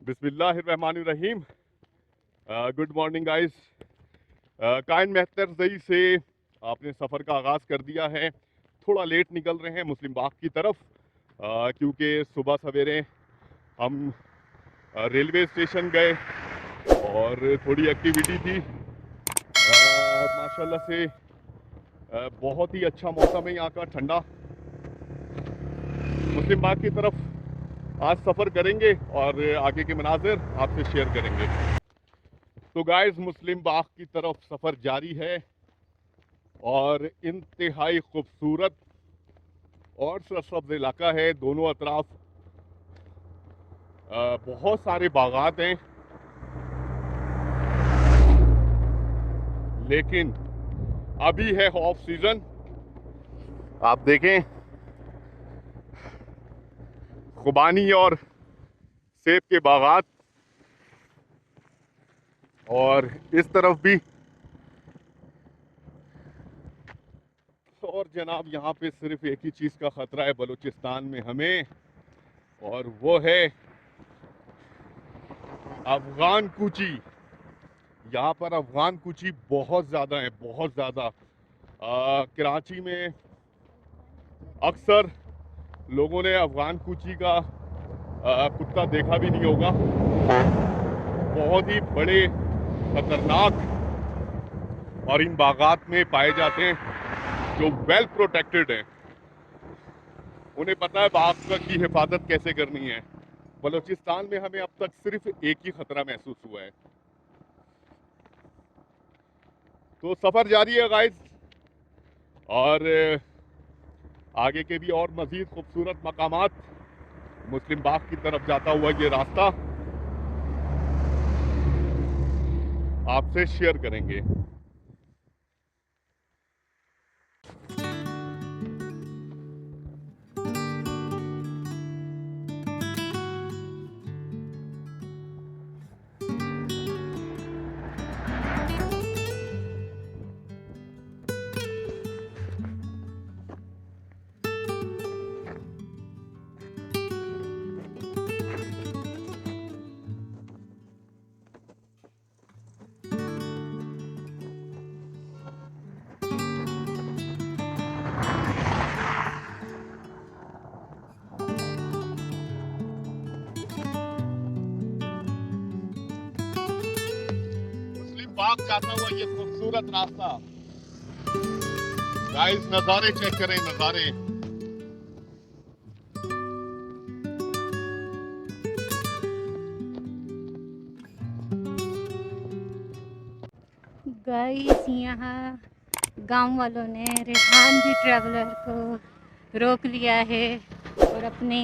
बिस्मिल्लाहिर्रहमानिर्रहीम। Good morning guys. कायन मेहतर जई से आपने सफ़र का आगाज़ कर दिया है। थोड़ा लेट निकल रहे हैं मुस्लिम बाग की तरफ, क्योंकि सुबह सवेरे हम रेलवे स्टेशन गए और थोड़ी एक्टिविटी थी। माशाल्लाह से बहुत ही अच्छा मौसम है यहाँ का, ठंडा। मुस्लिम बाग की तरफ आज सफ़र करेंगे और आगे के मनाजिर आपसे शेयर करेंगे। तो गाइस, मुस्लिम बाग की तरफ सफ़र जारी है और इंतहाई खूबसूरत और सरसब्ज इलाका है। दोनों अतराफ बहुत सारे बागात हैं, लेकिन अभी है ऑफ सीज़न। आप देखें, खुबानी और सेब के बागात, और इस तरफ भी। और जनाब, यहाँ पे सिर्फ एक ही चीज़ का ख़तरा है बलूचिस्तान में हमें, और वो है अफ़गान कूची। यहाँ पर अफ़गान कूची बहुत ज़्यादा है, बहुत ज़्यादा। कराची में अक्सर लोगों ने अफ़गान कूची का कुत्ता देखा भी नहीं होगा। बहुत ही बड़े, खतरनाक, और इन बागात में पाए जाते हैं, जो वेल प्रोटेक्टेड हैं। उन्हें पता है बाग की हिफाजत कैसे करनी है। बलूचिस्तान में हमें अब तक सिर्फ एक ही खतरा महसूस हुआ है। तो सफ़र जारी है गाइस, और आगे के भी और मज़ीद खूबसूरत मकामात, मुस्लिम बाग की तरफ जाता हुआ ये रास्ता आपसे शेयर करेंगे। मुस्लिम बाग जाता हुआ ये खूबसूरत रास्ता। गाइस, नज़ारे चेक करें, नज़ारे। गाइस, यहाँ गांव वालों ने रेहान जी ट्रैवलर को रोक लिया है और अपने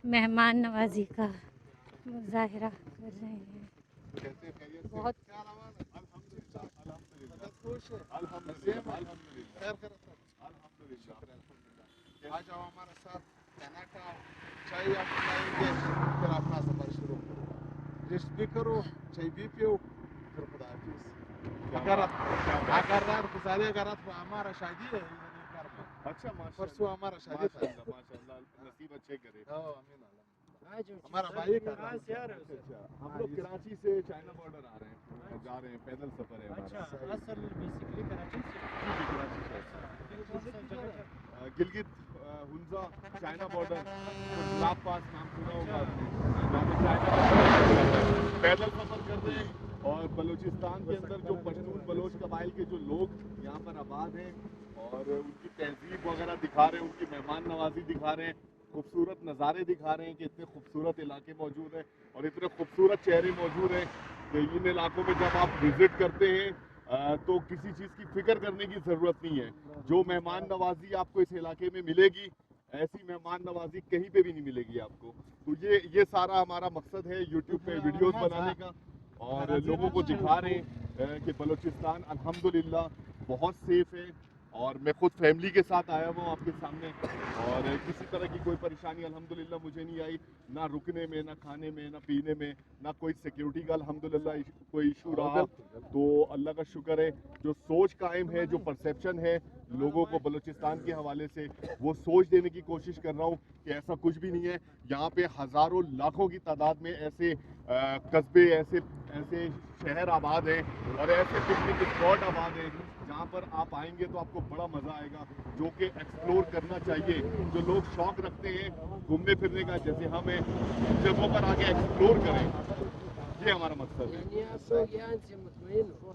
मेहमान नवाजी का मुजाहिरा कर रहे हैं। बहुत आ जाओ हमारे साथ, खाना खाओ, चाय आप पिलाएंगे, फिर अपना सफर शुरू करो। रेस्ट भी करो, चाय भी पियो, फिर खुदा हाफिज। अगर गुजारे अगर हमारा शादी है घर में। अच्छा, परसों हमारा शादी था। माशाल्लाह, नसीब अच्छे करे। आमीन अल्लाह। हमारा भाई का अच्छा, हम लोग कराची से चाइना बॉर्डर आ रहे हैं, जा रहे हैं, पैदल सफर है हमारा। असल बेसिकली कराची से कराची से गिलगित हुंजा चाइना बॉर्डर, गुजरात पास नाम सुना होगा आपने। चाइना पैदल सफर कर रहे हैं, और बलूचिस्तान के अंदर जो पश्तून बलोच कबाइल के जो लोग यहाँ पर आबाद हैं, और उनकी तहजीब वगैरह दिखा रहे हैं, उनकी मेहमान नवाजी दिखा रहे हैं, खूबसूरत नज़ारे दिखा रहे हैं कि इतने खूबसूरत इलाके मौजूद हैं और इतने खूबसूरत चेहरे मौजूद हैं कि इन इलाकों में जब आप विज़िट करते हैं तो किसी चीज़ की फिक्र करने की ज़रूरत नहीं है। जो मेहमान नवाजी आपको इस इलाके में मिलेगी, ऐसी मेहमान नवाजी कहीं पे भी नहीं मिलेगी आपको। तो ये सारा हमारा मकसद है यूट्यूब पे वीडियोस बनाने का, और लोगों को दिखा रहे हैं कि बलूचिस्तान अल्हम्दुलिल्लाह बहुत सेफ़ है। और मैं खुद फैमिली के साथ आया हुआ हूँ आपके सामने, और किसी तरह की कोई परेशानी अल्हम्दुलिल्लाह मुझे नहीं आई, ना रुकने में, ना खाने में, ना पीने में, ना कोई सिक्योरिटी का अल्हम्दुलिल्लाह कोई इशू रहा। तो अल्लाह का शुक्र है, जो सोच कायम है, जो परसेप्शन है, लोगों को बलूचिस्तान के हवाले से वो सोच देने की कोशिश कर रहा हूँ कि ऐसा कुछ भी नहीं है। यहाँ पे हज़ारों लाखों की तादाद में ऐसे कस्बे, ऐसे शहर आबाद हैं और ऐसे पिकनिक स्पॉट आबाद हैं जहाँ पर आप आएंगे तो आपको बड़ा मज़ा आएगा, जो कि एक्सप्लोर करना चाहिए। जो लोग शौक़ रखते हैं घूमने फिरने का, जैसे हम हैं, इन जगहों पर आके एक्सप्लोर करें, ये हमारा मकसद है।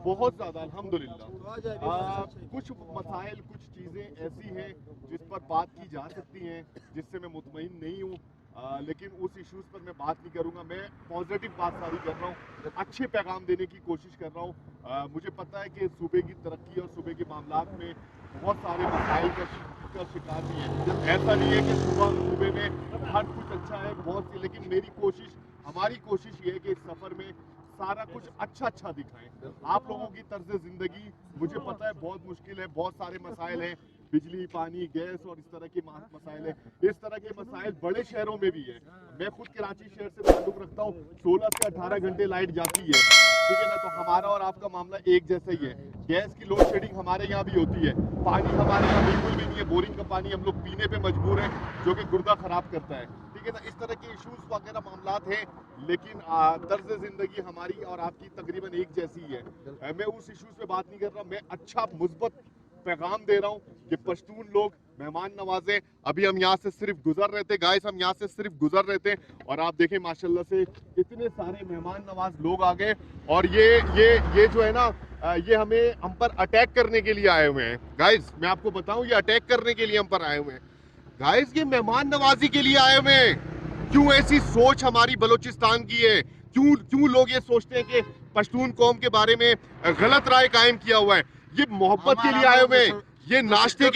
बहुत ज़्यादा अल्हम्दुलिल्लाह। कुछ मसाइल, कुछ चीज़ें ऐसी हैं जिस पर बात की जा सकती हैं, जिससे मैं मुतमईन नहीं हूँ, लेकिन उस इश्यूज़ पर मैं बात नहीं करूँगा। मैं पॉजिटिव बात सारी कर रहा हूँ, अच्छे पैगाम देने की कोशिश कर रहा हूँ। मुझे पता है कि सूबे की तरक्की और सूबे के मामलात में बहुत सारे मसाइल का शिकार भी है। ऐसा नहीं है कि सूबे में हर कुछ अच्छा है, बहुत सी, लेकिन हमारी कोशिश ये है कि इस सफ़र में सारा कुछ अच्छा दिखाएं। आप लोगों की तर्ज ज़िंदगी मुझे पता है बहुत मुश्किल है, बहुत सारे मसाइल हैं, बिजली, पानी, गैस और इस तरह के मसाइल हैं। इस तरह के मसाइल बड़े शहरों में भी है। मैं खुद कराची शहर से ताल्लुक़ रखता हूँ, 16 से 18 घंटे लाइट जाती है, ठीक है ना। तो हमारा और आपका मामला एक जैसा ही है। गैस की लोड शेडिंग हमारे यहाँ भी होती है, पानी हमारे यहाँ बिल्कुल भी नहीं है, बोरिंग का पानी हम लोग पीने पे मजबूर हैं, जो कि गुर्दा ख़राब करता है, ठीक है ना। इस तरह के इश्यूज़ वगैरह मामलात हैं, लेकिन तर्ज ज़िंदगी हमारी और आपकी तकरीबन एक जैसी ही है। मैं उस इश्यूज़ पे बात नहीं कर रहा, मैं अच्छा मुस्बत पैगाम दे रहा हूँ कि पश्तून लोग मेहमान नवाजे। अभी हम यहाँ से सिर्फ गुजर रहे थे गाइस, हम यहाँ से सिर्फ गुजर रहे थे और आप देखें माशाल्लाह से इतने सारे मेहमान नवाज लोग आ गए। और ये जो है ना, ये हम पर अटैक करने के लिए आए हुए हैं गाइस। मैं आपको बताऊं, ये अटैक करने के लिए हम पर आए हुए हैं गाइस, ये मेहमान नवाजी के लिए आए हुए हैं। क्यों ऐसी सोच हमारी बलूचिस्तान की है? क्यों लोग ये सोचते हैं कि पश्तून कौम के बारे में गलत राय कायम किया हुआ है? ये मोहब्बत के लिए आए हुए हैं, ये नाश्ते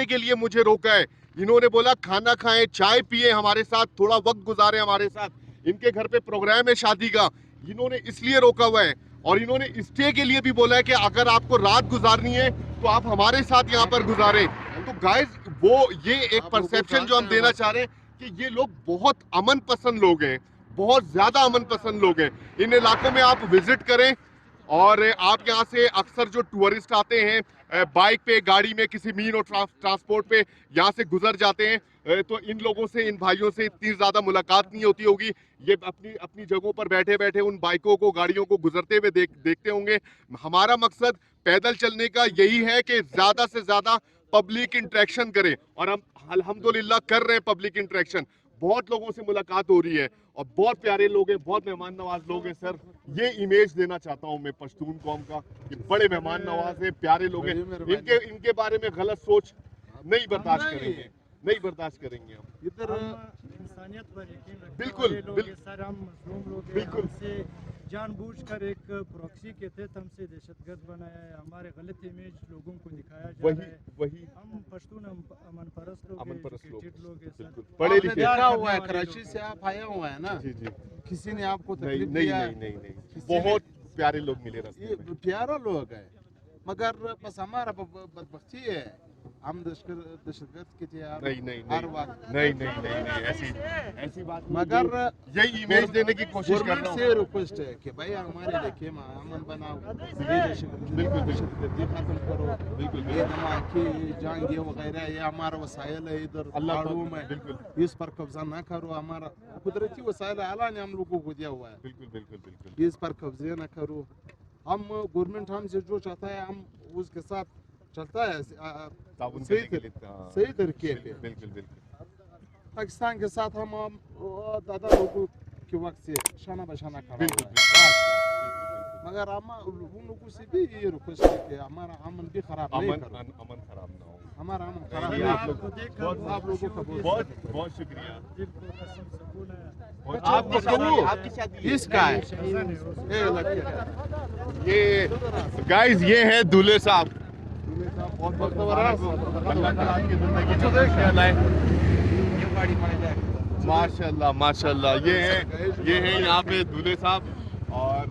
के लिए मुझे रोका है। इन्होंने बोला खाना खाएं, चाय पिए हमारे साथ, थोड़ा वक्त गुजारे हमारे साथ। इनके घर पे प्रोग्राम है शादी का, इन्होंने इसलिए रोका हुआ है। और इन्होंने स्टे के लिए भी बोला है कि अगर आपको रात गुजारनी है तो आप हमारे साथ यहाँ पर गुजारें। तो गाइस, ये एक परसेप्शन जो हम देना चाह रहे हैं कि ये लोग बहुत अमन पसंद लोग हैं, बहुत ज्यादा अमन पसंद लोग हैं। इन इलाकों में आप विजिट करें और आप यहाँ से अक्सर जो टूरिस्ट आते हैं बाइक पे, गाड़ी में, किसी मीन और ट्रांसपोर्ट पे यहाँ से गुजर जाते हैं, तो इन लोगों से, इन भाइयों से इतनी ज़्यादा मुलाकात नहीं होती होगी। ये अपनी जगहों पर बैठे बैठे उन बाइकों को, गाड़ियों को गुजरते हुए देखते होंगे। हमारा मकसद पैदल चलने का यही है कि ज़्यादा से ज़्यादा पब्लिक इंटरेक्शन करें, और हम अल्हम्दुलिल्लाह कर रहे हैं पब्लिक इंटरेक्शन। बहुत लोगों से मुलाकात हो रही है और बहुत प्यारे लोग हैं, बहुत मेहमान नवाज लोग हैं। सर, ये इमेज देना चाहता हूं मैं पश्तून कौम का कि बड़े मेहमान नवाज हैं, प्यारे लोग हैं। इनके बारे में गलत सोच नहीं बर्दाश्त करेंगे हम। इधर इंसानियत पर यकीन रखने बिल्कुल, वाले लोग हैं, सर हम मजलूम लोग हैं, बिल्कुल। हमसे जानबूझकर एक प्रॉक्सी के तहत हमसे दहशतगर्द बनाया है, हमारे गलत इमेज लोगों को दिखाया जा रहा है। वही हम पश्तून अमन परस्त लोग हैं, एजुकेटेड लोग हैं सर। पढ़े लिखे देखा हुआ है, कराची से आप आया हुआ है ना, जी किसी ने आपको तकलीफ नहीं, दिया? बहुत प्यारे लोग मिले रास्ते ये में। प्यारा लोग है, मगर बस हमारा बदबख्ती है, हम दहशतगर्द के थे हर वक्त। नहीं, ऐसी बात नहीं। मगर यही इमेज देने की कोशिश कर रहा हूँ। से रिक्वेस्ट है कि भाई हमारे इलाके में अमन बनाओ, दहशतगर्दी खत्म करो। बिल्कुल ये धमाके, जंग वगैरह, ये हमारा वसाइल है इधर पहाड़ों में, बिल्कुल इस पर कब्जा ना करो। हमारा कुदरती वसाइल अल्लाह ने हम लोगों को दिया हुआ है, बिल्कुल इस पर कब्जे ना करो। हम गवर्नमेंट हमसे जो चाहता है हम उसके साथ चलता है सही तरीके पे। बिल्कुल पाकिस्तान के साथ हम दादा लोगों के वक्त से शाना बशाना खड़ा हुआ है, मगर हम उन लोगों से भी ये रिक्वेस्ट है कि हमारा अमन भी खराब नहीं करो, अमन खराब ना हो। हमारा अमन खराब नहीं, नहीं आप करो। आप लोगों का बहुत शुक्रिया। दिल को कसम सुकून है। आपकी शादी इसका है, शहजान है वो। ये लड़के का। ये गाइस, ये है दूल्हे साहब। बहुत अल्लाह ताला आपकी ज़िंदगी में खुशियां लाए। माशाल्लाह, ये है यहाँ पे दूल्हे साहब। और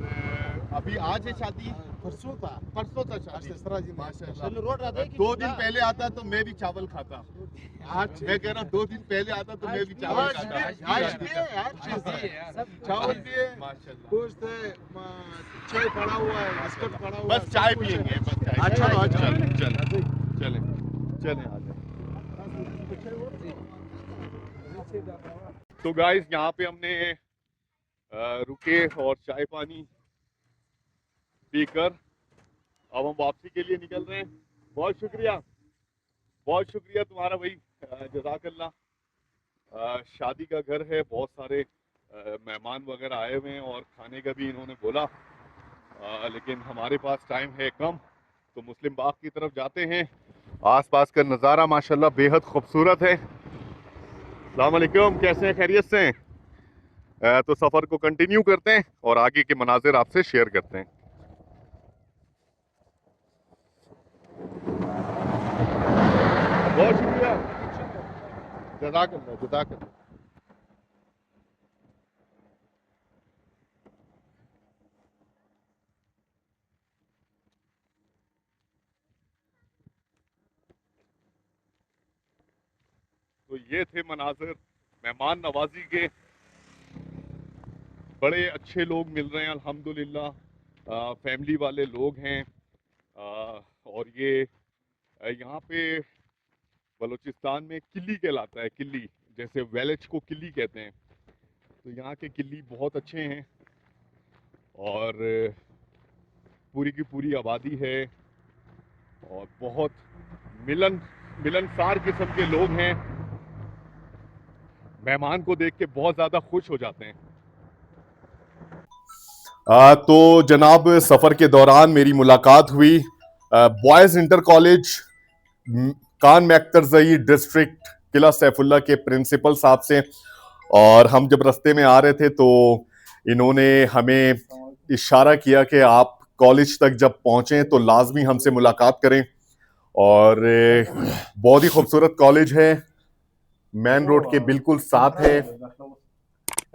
अभी आज है शादी, परसों था परसों था आज शादी। तीसरा दिन माशाल्लाह। चलो रोड रहता है कि 2 दिन पहले आता तो मैं भी चावल खाता। आज मैं कह रहा 2 दिन पहले आता तो मैं भी चावल आज खाता। भी है, आज चीज है, चावल भी है, माशाल्लाह। गोश्त है, चाय पड़ा हुआ है, बिस्कुट पड़ा हुआ है, बस चाय सब कुछ पियेंगे, है। बस चाय। अच्छा, अच्छा। चलें चलें आ जाए। तो गाइस यहाँ पे हमने रुके और चाय पानी पीकर अब हम वापसी के लिए निकल रहे हैं। बहुत शुक्रिया तुम्हारा भाई, जज़ाकल्लाह। शादी का घर है, बहुत सारे मेहमान वगैरह आए हुए हैं और खाने का भी इन्होंने बोला, लेकिन हमारे पास टाइम है कम, तो मुस्लिम बाग की तरफ जाते हैं। आसपास का नज़ारा माशाल्लाह बेहद खूबसूरत है। अस्सलाम वालेकुम, कैसे हैं, खैरियत से हैं? तो सफ़र को कंटिन्यू करते हैं और आगे के मनाजिर आपसे शेयर करते हैं। बहुत शुक्रिया, जज़ाकल्लाह। तो ये थे मनाजिर मेहमान नवाजी के। बड़े अच्छे लोग मिल रहे हैं अल्हम्दुलिल्लाह, फैमिली वाले लोग हैं। और ये यहाँ पे बलूचिस्तान में किल्ली कहलाता है, किल्ली, जैसे वेलच को किल्ली कहते हैं, तो यहाँ के किल्ली बहुत अच्छे हैं और पूरी की पूरी आबादी है और बहुत मिलनसार किस्म के लोग हैं। मेहमान को देख के बहुत ज़्यादा खुश हो जाते हैं। तो जनाब सफ़र के दौरान मेरी मुलाकात हुई बॉयज़ इंटर कॉलेज कान मैक्तरजई डिस्ट्रिक्ट किला सैफुल्ला के प्रिंसिपल साहब से, और हम जब रास्ते में आ रहे थे तो इन्होंने हमें इशारा किया कि आप कॉलेज तक जब पहुंचे तो लाजमी हमसे मुलाकात करें। और बहुत ही खूबसूरत कॉलेज है, मेन रोड के बिल्कुल साथ है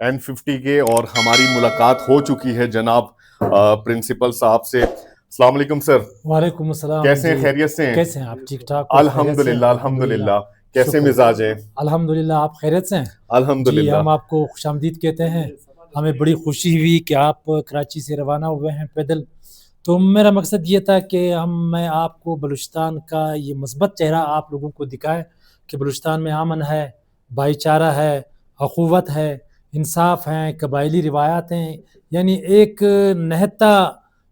N50 के, और हमारी मुलाकात हो चुकी है जनाब प्रिंसिपल साहब से। अस्सलाम वालेकुम सर। वालेकुम अस्सलाम। कैसे हैं, खैरियत से हैं? कैसे हैं आप? ठीक ठाक? अल्हम्दुलिल्लाह अल्हम्दुलिल्लाह। कैसे मिजाज हैं? अल्हम्दुलिल्लाह। आप खैरियत से हैं? जी, अल्हम्दुलिल्लाह। हम आपको खुशामदीद कहते हैं। हमें बड़ी खुशी हुई कि आप कराची से रवाना हुए हैं पैदल। तो मेरा मकसद ये था कि मैं आपको बलूचिस्तान का ये मुस्बत चेहरा आप लोगों को दिखाएं कि बलूचिस्तान में अमन है, भाईचारा है, अखुवत है, इंसाफ है, कबायली रिवायात हैं। यानी एक नहता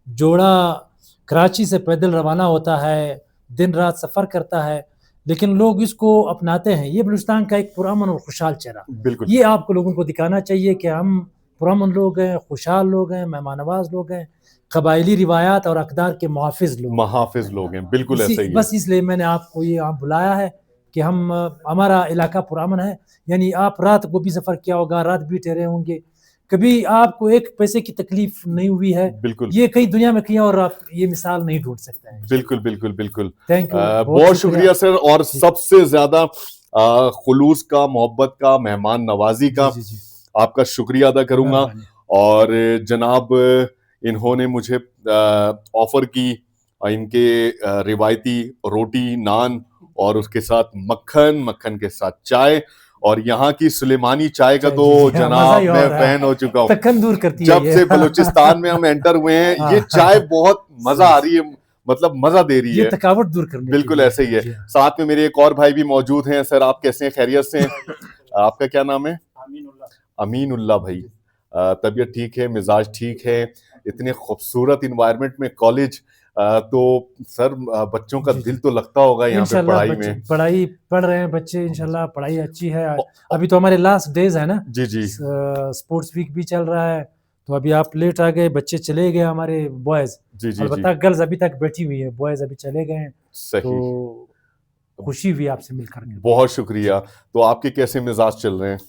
जोड़ा कराची से पैदल रवाना होता है, दिन रात सफ़र करता है, लेकिन लोग इसको अपनाते हैं। ये बलूचिस्तान का एक पुरअमन और खुशहाल चेहरा, बिल्कुल ये आपको लोगों को दिखाना चाहिए कि हम पुरअमन लोग हैं, खुशहाल लोग हैं, मेहमान नवाज लोग हैं, कबायली रिवायात और अक़दार के मुहाफिज लोग हैं। बिल्कुल ऐसा ही है। बस इसलिए मैंने आपको ये यहाँ बुलाया है कि हमारा इलाका पुरअमन है। यानी आप रात को भी सफ़र किया होगा, रात भी ठहरे होंगे, कभी आपको एक पैसे की तकलीफ नहीं हुई है। बिल्कुल, ये कहीं दुनिया में कहीं और आप ये मिसाल नहीं ढूंढ सकते हैं। बिल्कुल। थैंक यू, बहुत शुक्रिया सर, और सबसे ज्यादा खुलूस का, मोहब्बत का, मेहमान नवाजी का जी। आपका शुक्रिया अदा करूंगा। और जनाब इन्होंने मुझे ऑफर की इनके रिवायती रोटी, नान और उसके साथ मक्खन के साथ चाय, और यहाँ की सुलेमानी चाय का तो जनाब मैं फैन हो चुका हूँ। तकन दूर करती है जब से बलूचिस्तान में हम एंटर हुए हैं ये चाय बहुत मजा आ रही है, मतलब मजा दे रही है, थकावट दूर करने। बिल्कुल ऐसे ही है। साथ में मेरे एक और भाई भी मौजूद हैं। सर आप कैसे हैं, खैरियत से हैं? आपका क्या नाम है? अमीनुल्लाह भाई। तबीयत ठीक है, मिजाज ठीक है, इतने खूबसूरत इन्वायरमेंट में कॉलेज, तो सर बच्चों का दिल तो लगता होगा यहाँ पे पढ़ाई में। पढ़ाई पढ़ रहे हैं बच्चे, इंशाल्लाह पढ़ाई अच्छी है। अभी तो हमारे लास्ट डेज है ना। जी। स्पोर्ट्स वीक भी चल रहा है, तो अभी आप लेट आ गए, बच्चे चले गए हमारे बॉयज। जी। अलबत्ता गर्ल्स अभी तक बैठी हुई है, बॉयज अभी चले गए हैं। सही। तो खुशी हुई आपसे मिलकर। बहुत शुक्रिया। तो आपके कैसे मिजाज चल रहे हैं?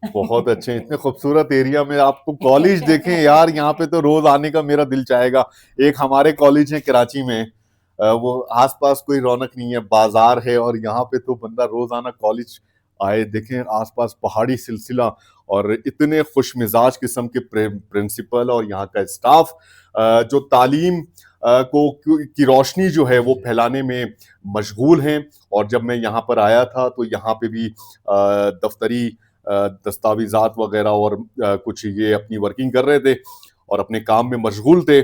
बहुत अच्छे। इतने खूबसूरत एरिया में आपको कॉलेज देखें यार, यहाँ पे तो रोज आने का मेरा दिल चाहेगा। एक हमारे कॉलेज है कराची में, वो आसपास कोई रौनक नहीं है, बाजार है, और यहाँ पे तो बंदा रोजाना कॉलेज आए, देखें आसपास पहाड़ी सिलसिला और इतने खुश मिजाज किस्म के प्रिंसिपल और यहाँ का स्टाफ जो तालीम की रोशनी जो है वो फैलाने में मशगूल हैं। और जब मैं यहाँ पर आया था तो यहाँ पे भी दफ्तरी दस्तावेजात वगैरह और कुछ ये अपनी वर्किंग कर रहे थे और अपने काम में मशगूल थे,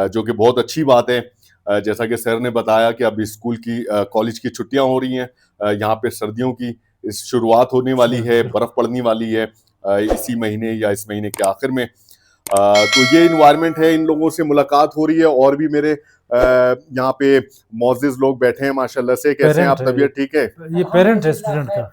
जो कि बहुत अच्छी बात है। जैसा कि सर ने बताया कि अभी स्कूल की कॉलेज की छुट्टियां हो रही हैं, यहाँ पे सर्दियों की शुरुआत होने वाली है, बर्फ पड़ने वाली है इसी महीने या इस महीने के आखिर में। तो ये इन्वायरमेंट है, इन लोगों से मुलाकात हो रही है और भी मेरे यहाँ पे मौजिज लोग बैठे हैं माशाल्लाह से। कैसे हैं आप, तबीयत ठीक है? ये पेरेंट है स्टूडेंट का।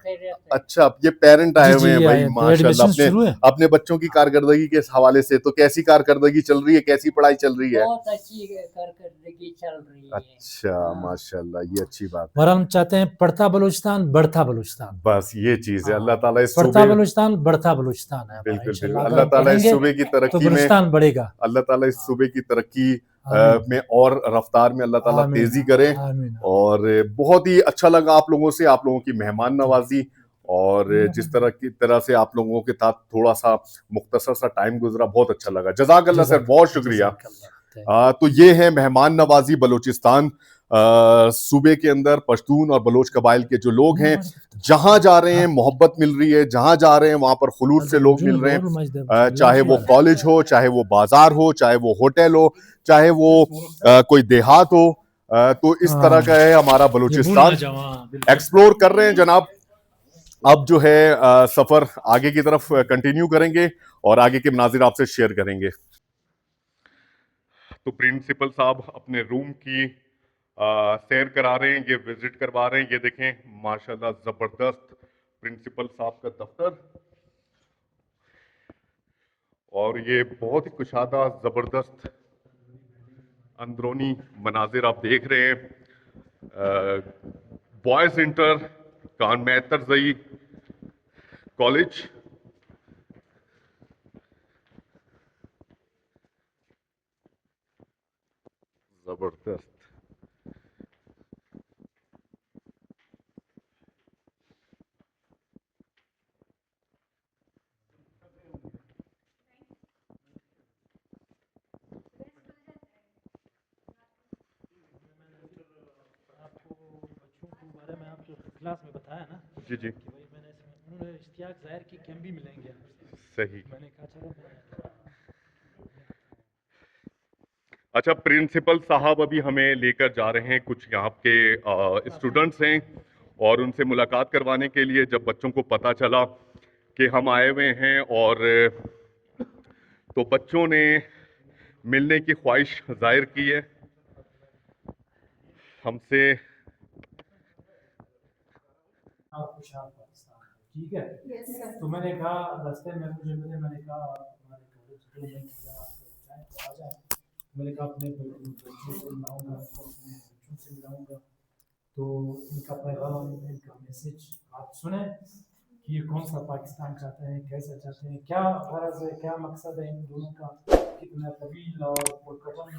अच्छा, ये पेरेंट आए जी, हुए हैं ये भाई आए हैं, तो माशाल्लाह एडमिशन अपने शुरू है। अपने बच्चों की कारकर्दगी के हवाले से। तो कैसी कारकर्दगी चल रही है, कैसी पढ़ाई चल रही है? बहुत अच्छी कारकर्दगी चल रही है। अच्छा माशाल्लाह, ये अच्छी बात है। और हम चाहते हैं पढ़ता बलूचिस्तान बढ़ता बलूचिस्तान। बस ये चीज है, अल्लाह ताला इस पढ़ता सूबे बलूचिस्तान बढ़ता बलूचिस्तान है हमारा, बिल्कुल बिल्कुल, इंशाल्लाह। अल्लाह अगर ताला इस पढ़ेंगे सूबे की तो तरक्की में, बलूचिस्तान बढ़ेगा। अल्लाह ताला इस सूबे की तरक्की आमीन। में और रफ्तार में अल्लाह ताला आमीन, तेजी करे। आमीन। और बहुत ही अच्छा लगा आप लोगों से, आप लोगों की मेहमान नवाजी और जिस तरह से आप लोगों के साथ थोड़ा सा मुख्तसर सा टाइम गुजरा, बहुत अच्छा लगा। जज़ाक अल्लाह सर, बहुत शुक्रिया। तो ये है मेहमान नवाजी बलूचिस्तान सूबे के अंदर पश्तून और बलोच कबाइल के जो लोग हैं, जहां जा रहे हैं मोहब्बत मिल रही है, जहां जा रहे हैं वहां पर खुलूस से लोग मिल रहे हैं, चाहे वो कॉलेज हो, चाहे वो बाजार हो, चाहे वो होटल हो, चाहे वो कोई देहात हो। तो इस तरह का है हमारा बलूचिस्तान, एक्सप्लोर कर रहे हैं जनाब। अब जो है सफर आगे की तरफ कंटिन्यू करेंगे और आगे के मनाजिर आपसे शेयर करेंगे। तो प्रिंसिपल साहब अपने रूम की सैर करा रहे हैं, ये विजिट करवा रहे हैं। ये देखें माशाल्लाह जबरदस्त प्रिंसिपल साहब का दफ्तर, और ये बहुत ही कुशादा जबरदस्त अंदरूनी मनाजिर आप देख रहे हैं। बॉयज इंटर कानमैतर जई कॉलेज, जबरदस्त। क्लास में बताया ना जी जी, कि भाई मैंने उन्होंने इश्तियाक ज़ाहिर की कि हम भी मिलेंगे आपसे। सही। मैंने कहा चलो अच्छा, प्रिंसिपल साहब अभी हमें लेकर जा रहे हैं, कुछ यहाँ के स्टूडेंट्स हैं और उनसे मुलाकात करवाने के लिए। जब बच्चों को पता चला कि हम आए हुए हैं और तो बच्चों ने मिलने की ख्वाहिश जाहिर की है हमसे। ठीक है। तो मैंने कहा रास्ते में मुझे मिले, मैंने कहा हमारे कॉलेज में आ जाए। मैंने कहा अपने बच्चों से मिलाऊंगा, अपने बच्चों से मिलाऊंगा। तो इनका पैगाम, इनका मैसेज आप सुने कि ये कौन सा पाकिस्तान चाहते हैं, कैसा चाहते हैं, क्या गरज है, क्या मकसद है इन दोनों का, कितना तवील और पुरकशन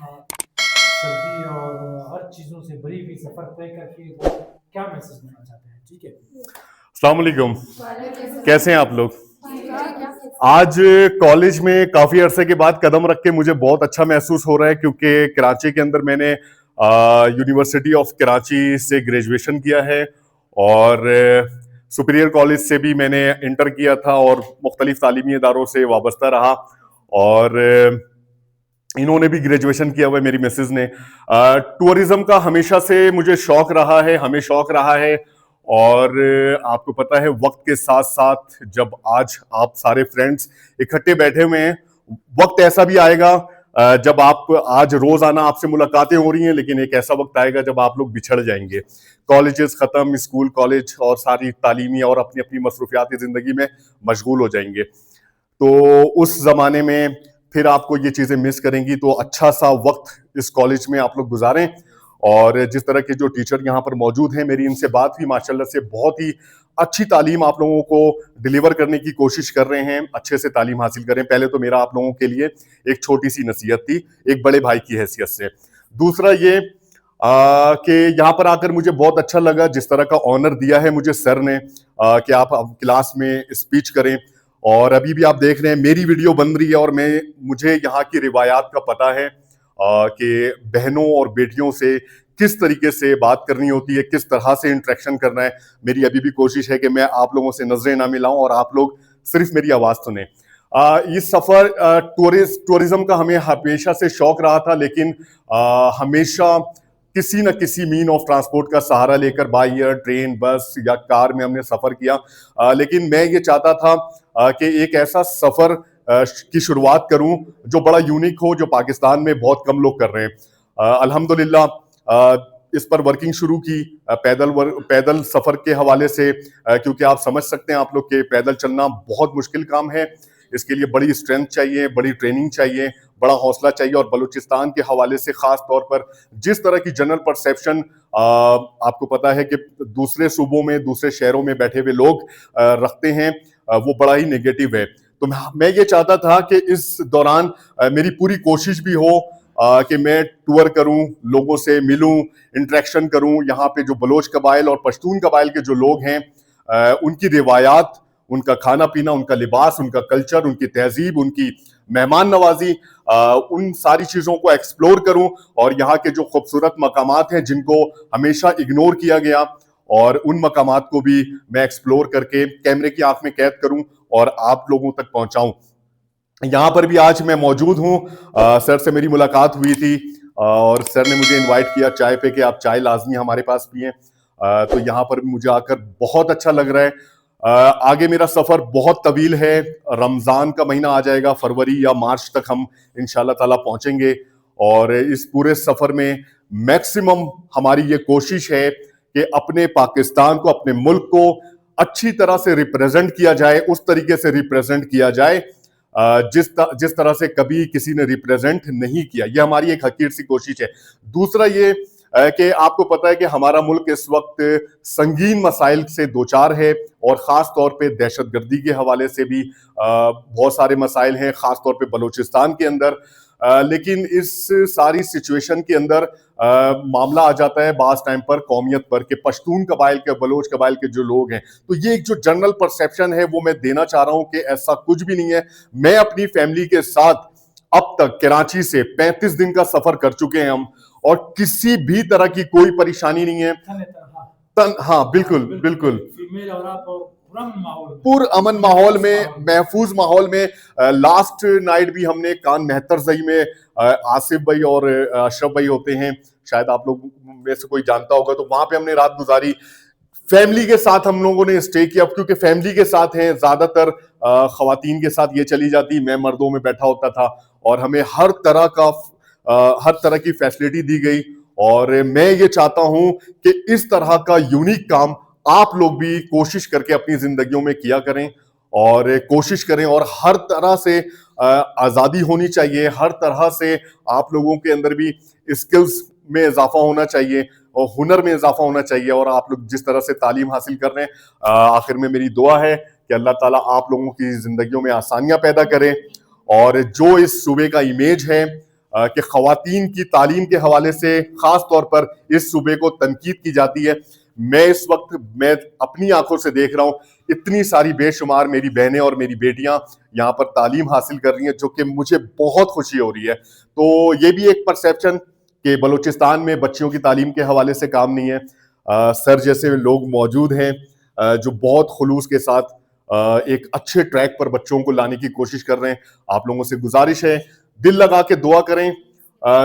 सर्दी और हर चीज़ों से बड़ी हुई सफ़र तय करके वो क्या मैसेज देना चाहते हैं। ठीक है, अस्सलाम वालेकुम, कैसे हैं आप लोग? आज कॉलेज में काफी अरसे के बाद कदम रख के मुझे बहुत अच्छा महसूस हो रहा है, क्योंकि कराची के अंदर मैंने यूनिवर्सिटी ऑफ कराची से ग्रेजुएशन किया है और सुपीरियर कॉलेज से भी मैंने इंटर किया था और मुख्तलिफ तालीमी इदारों से वाबस्ता रहा। और इन्होंने भी ग्रेजुएशन किया हुआ है, मेरी मिसेज ने। टूरिज्म का हमेशा से मुझे शौक रहा है, हमें शौक रहा है। और आपको पता है वक्त के साथ साथ जब आज आप सारे फ्रेंड्स इकट्ठे बैठे हुए हैं, वक्त ऐसा भी आएगा जब आप आज रोजाना आपसे मुलाकातें हो रही हैं, लेकिन एक ऐसा वक्त आएगा जब आप लोग बिछड़ जाएंगे। कॉलेजेस खत्म, स्कूल कॉलेज और सारी तालीमी और अपनी अपनी मसरूफियाती जिंदगी में मशगूल हो जाएंगे। तो उस जमाने में फिर आपको ये चीजें मिस करेंगी। तो अच्छा सा वक्त इस कॉलेज में आप लोग गुजारें। और जिस तरह के जो टीचर यहाँ पर मौजूद हैं, मेरी इनसे बात हुई, माशाल्लाह से बहुत ही अच्छी तालीम आप लोगों को डिलीवर करने की कोशिश कर रहे हैं। अच्छे से तालीम हासिल करें। पहले तो मेरा आप लोगों के लिए एक छोटी सी नसीहत थी, एक बड़े भाई की हैसियत से। दूसरा ये, कि यहाँ पर आकर मुझे बहुत अच्छा लगा, जिस तरह का ऑनर दिया है मुझे सर ने कि आप क्लास में स्पीच करें। और अभी भी आप देख रहे हैं मेरी वीडियो बन रही है और मुझे यहाँ की रिवायात का पता है कि बहनों और बेटियों से किस तरीके से बात करनी होती है, किस तरह से इंटरेक्शन करना है। मेरी अभी भी कोशिश है कि मैं आप लोगों से नजरें ना मिलाऊं और आप लोग सिर्फ मेरी आवाज सुने। ये सफर टूरिज्म का हमें हमेशा से शौक रहा था, लेकिन हमेशा किसी न किसी मीन ऑफ ट्रांसपोर्ट का सहारा लेकर बाय एयर, ट्रेन, बस या कार में हमने सफर किया। लेकिन मैं ये चाहता था कि एक ऐसा सफर की शुरुआत करूं जो बड़ा यूनिक हो, जो पाकिस्तान में बहुत कम लोग कर रहे हैं। अल्हम्दुलिल्लाह इस पर वर्किंग शुरू की पैदल सफर के हवाले से, क्योंकि आप समझ सकते हैं आप लोग के पैदल चलना बहुत मुश्किल काम है। इसके लिए बड़ी स्ट्रेंथ चाहिए, बड़ी ट्रेनिंग चाहिए, बड़ा हौसला चाहिए। और बलूचिस्तान के हवाले से खास तौर पर जिस तरह की जनरल परसेप्शन आपको पता है कि दूसरे सूबों में, दूसरे शहरों में बैठे हुए लोग रखते हैं, वो बड़ा ही नेगेटिव है। तो मैं ये चाहता था कि इस दौरान मेरी पूरी कोशिश भी हो कि मैं टूर करूं, लोगों से मिलूं, इंटरेक्शन करूं। यहाँ पे जो बलोच कबाइल और पश्तून कबाइल के जो लोग हैं, उनकी रिवायात, उनका खाना पीना, उनका लिबास, उनका कल्चर, उनकी तहजीब, उनकी मेहमान नवाजी, उन सारी चीजों को एक्सप्लोर करूं। और यहाँ के जो खूबसूरत मकामात हैं जिनको हमेशा इग्नोर किया गया, और उन मकामात को भी मैं एक्सप्लोर करके कैमरे की आंख में कैद करूं और आप लोगों तक पहुंचाऊं। यहाँ पर भी आज मैं मौजूद हूँ। सर से मेरी मुलाकात हुई थी और सर ने मुझे इनवाइट किया चाय पे कि आप चाय लाजमी हमारे पास पिएं। तो यहाँ पर मुझे आकर बहुत अच्छा लग रहा है। आगे मेरा सफर बहुत तवील है। रमजान का महीना आ जाएगा, फरवरी या मार्च तक हम इंशाल्लाह ताला पहुंचेंगे। और इस पूरे सफर में मैक्सिमम हमारी ये कोशिश है कि अपने पाकिस्तान को, अपने मुल्क को अच्छी तरह से रिप्रेजेंट किया जाए, उस तरीके से रिप्रेजेंट किया जाए जिस तरह से कभी किसी ने रिप्रेजेंट नहीं किया। ये हमारी एक हकीर सी कोशिश है। दूसरा ये कि आपको पता है कि हमारा मुल्क इस वक्त संगीन मसाइल से दो चार है, और खास तौर पे दहशतगर्दी के हवाले से भी बहुत सारे मसाइल हैं, खास तौर पे बलूचिस्तान के अंदर। लेकिन इस सारी सिचुएशन के अंदर मामला आ जाता है बास टाइम पर कौमियत पर, कि पश्तून कबाइल के, बलोच कबाइल के जो लोग हैं। तो ये एक जो जनरल परसेप्शन है वो मैं देना चाह रहा हूं कि ऐसा कुछ भी नहीं है। मैं अपनी फैमिली के साथ अब तक कराची से 35 दिन का सफर कर चुके हैं हम, और किसी भी तरह की कोई परेशानी नहीं है। हाँ, बिल्कुल बिल्कुल पुरअमन माहौल में, महफूज माहौल में। लास्ट नाइट भी हमने कान मेहतर जई में, आसिफ भाई और अशरफ भाई होते हैं, शायद आप लोग में से कोई जानता होगा, तो वहां पे हमने रात गुजारी। फैमिली के साथ हम लोगों ने स्टे किया, क्योंकि फैमिली के साथ हैं। ज्यादातर खवातीन के साथ ये चली जाती, मैं मर्दों में बैठा होता था, और हमें हर तरह की फैसिलिटी दी गई। और मैं ये चाहता हूं कि इस तरह का यूनिक काम आप लोग भी कोशिश करके अपनी जिंदगियों में किया करें, और कोशिश करें। और हर तरह से आजादी होनी चाहिए, हर तरह से आप लोगों के अंदर भी स्किल्स में इजाफा होना चाहिए और हुनर में इजाफा होना चाहिए। और आप लोग जिस तरह से तालीम हासिल कर रहे हैं, आखिर में मेरी दुआ है कि अल्लाह ताला आप लोगों की जिंदगियों में आसानियां पैदा करे। और जो इस सूबे का इमेज है कि खवातीन की तालीम के हवाले से खास तौर पर इस सूबे को तनकीद की जाती है, मैं अपनी आंखों से देख रहा हूं, इतनी सारी बेशुमार मेरी बहनें और मेरी बेटियां यहाँ पर तालीम हासिल कर रही हैं, जो कि मुझे बहुत खुशी हो रही है। तो ये भी एक परसेप्शन कि बलूचिस्तान में बच्चियों की तालीम के हवाले से काम नहीं है। सर जैसे लोग मौजूद हैं जो बहुत खुलूस के साथ एक अच्छे ट्रैक पर बच्चों को लाने की कोशिश कर रहे हैं। आप लोगों से गुजारिश है, दिल लगा के दुआ करें,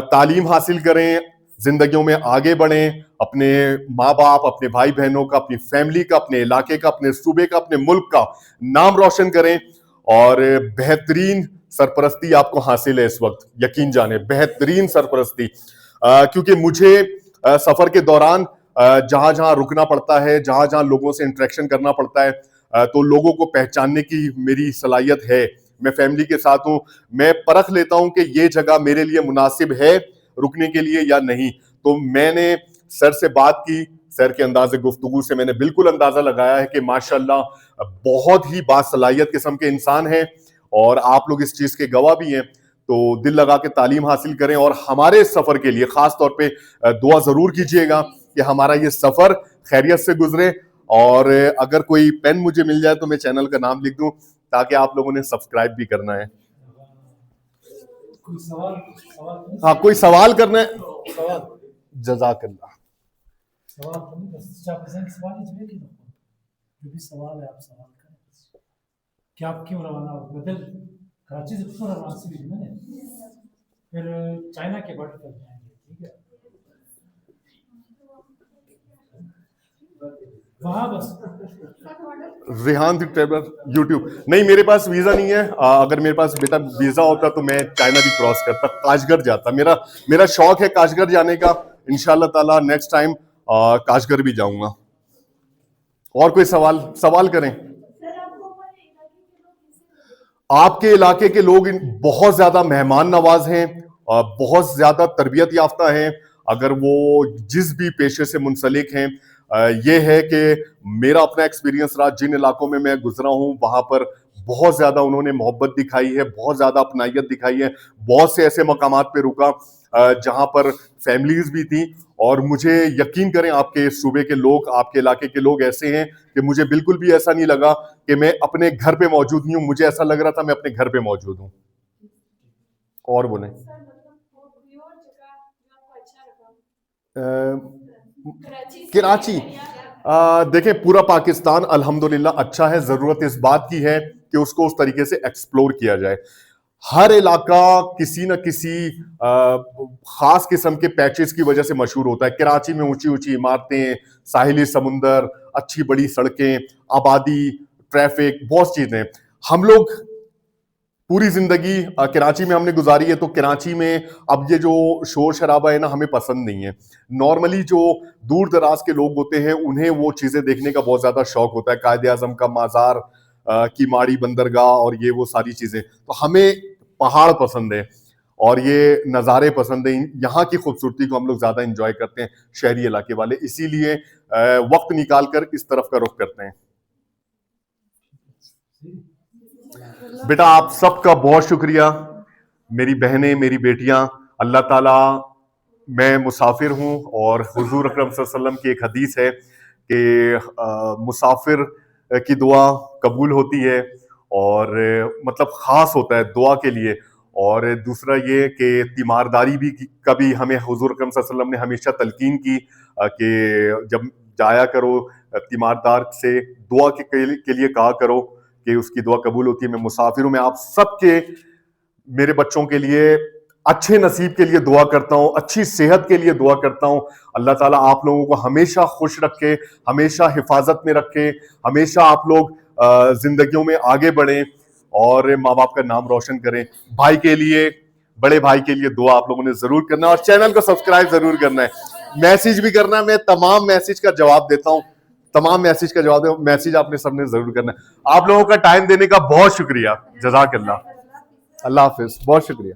तालीम हासिल करें, जिंदगियों में आगे बढ़ें, अपने माँ बाप, अपने भाई बहनों का, अपनी फैमिली का, अपने इलाके का, अपने सूबे का, अपने मुल्क का नाम रोशन करें। और बेहतरीन सरपरस्ती आपको हासिल है इस वक्त, यकीन जाने, बेहतरीन सरपरस्ती। क्योंकि मुझे सफर के दौरान जहां जहां रुकना पड़ता है, जहां जहां लोगों से इंटरेक्शन करना पड़ता है, तो लोगों को पहचानने की मेरी सलाहियत है। मैं फैमिली के साथ हूं, मैं परख लेता हूं कि ये जगह मेरे लिए मुनासिब है रुकने के लिए या नहीं। तो मैंने सर से बात की, सर के अंदाज़े गुफ्तगू से मैंने बिल्कुल अंदाजा लगाया है कि माशाल्लाह बहुत ही बासलाहियत किस्म के इंसान हैं, और आप लोग इस चीज के गवाह भी हैं। तो दिल लगा के तालीम हासिल करें और हमारे सफर के लिए खास तौर पे दुआ जरूर कीजिएगा कि हमारा ये सफर खैरियत से गुजरे। और अगर कोई पेन मुझे मिल जाए तो मैं चैनल का नाम लिख दूं ताकि आप लोगों ने सब्सक्राइब भी करना है। हाँ, कोई सवाल करना है? जज़ाकल्लाह। सवाल है, आप सवाल करें कि आप क्यों रवाना बदल कराची से क्यों रवाना से मैंने फिर चाइना के बॉर्डर पर जाएंगे, ठीक है, वहां बस। रेहान द ट्रैवलर यूट्यूब नहीं, मेरे पास वीजा नहीं है। अगर मेरे पास बेटा वीजा होता तो मैं चाइना भी क्रॉस करता, काशगर जाता। मेरा शौक है काशगर जाने का। इंशाल्लाह ताला नेक्स्ट टाइम काशगर भी जाऊंगा। और कोई सवाल करें? आपके इलाके के लोग बहुत ज्यादा मेहमान नवाज हैं, बहुत ज्यादा तरबियत याफ्ता हैं। अगर वो जिस भी पेशे से मुंसलिक हैं, ये है कि मेरा अपना एक्सपीरियंस रहा, जिन इलाकों में मैं गुजरा हूं वहां पर बहुत ज्यादा उन्होंने मोहब्बत दिखाई है, बहुत ज्यादा अपनाइयत दिखाई है। बहुत से ऐसे मकामात पे रुका जहां पर फैमिलीज भी थी, और मुझे यकीन करें आपके सूबे के लोग, आपके इलाके के लोग ऐसे हैं कि मुझे बिल्कुल भी ऐसा नहीं लगा कि मैं अपने घर पे मौजूद नहीं हूं। मुझे ऐसा लग रहा था मैं अपने घर पे मौजूद हूं। और बोले कराची। देखें, पूरा पाकिस्तान अल्हम्दुलिल्लाह अच्छा है। जरूरत इस बात की है कि उसको उस तरीके से एक्सप्लोर किया जाए। हर इलाका किसी न किसी खास किस्म के पैचेस की वजह से मशहूर होता है। कराची में ऊंची ऊंची इमारतें, साहिली समुंदर, अच्छी बड़ी सड़कें, आबादी, ट्रैफिक, बहुत चीजें। हम लोग पूरी जिंदगी कराची में हमने गुजारी है, तो कराची में अब ये जो शोर शराबा है ना, हमें पसंद नहीं है। नॉर्मली जो दूर दराज के लोग होते हैं उन्हें वो चीजें देखने का बहुत ज्यादा शौक होता है, कायदे आजम का माजार की माड़ी बंदरगाह और ये वो सारी चीजें। तो हमें पहाड़ पसंद है और ये नज़ारे पसंद है। यहाँ की खूबसूरती को हम लोग ज्यादा इंजॉय करते हैं शहरी इलाके वाले, इसीलिए वक्त निकाल कर इस तरफ का रुख करते हैं। बेटा आप सबका बहुत शुक्रिया, मेरी बहनें, मेरी बेटियां। अल्लाह ताला, मैं मुसाफिर हूं और हुजूर अकरम सल्लल्लाहु अलैहि वसल्लम की एक हदीस है कि मुसाफिर की दुआ कबूल होती है, और मतलब खास होता है दुआ के लिए। और दूसरा ये कि तीमारदारी भी कभी हमें हुजूर अकरम सल्लल्लाहु अलैहि वसल्लम ने हमेशा तलकीन की कि जब जाया करो तीमारदार से दुआ के लिए कहा करो कि उसकी दुआ कबूल होती है। मैं मुसाफिर हूं, मैं आप सबके, मेरे बच्चों के लिए अच्छे नसीब के लिए दुआ करता हूं, अच्छी सेहत के लिए दुआ करता हूं। अल्लाह ताला आप लोगों को हमेशा खुश रखे, हमेशा हिफाजत में रखे, हमेशा आप लोग जिंदगियों में आगे बढ़ें और माँ बाप का नाम रोशन करें। भाई के लिए, बड़े भाई के लिए दुआ आप लोगों ने जरूर करना है और चैनल को सब्सक्राइब जरूर करना है। मैसेज भी करना है, मैं तमाम मैसेज का जवाब देता हूं, तमाम मैसेज का जवाब दे। मैसेज आपने सबने जरूर करना है। आप लोगों का टाइम देने का बहुत शुक्रिया। जज़ाकल्लाह। अल्लाह हाफिज, बहुत शुक्रिया।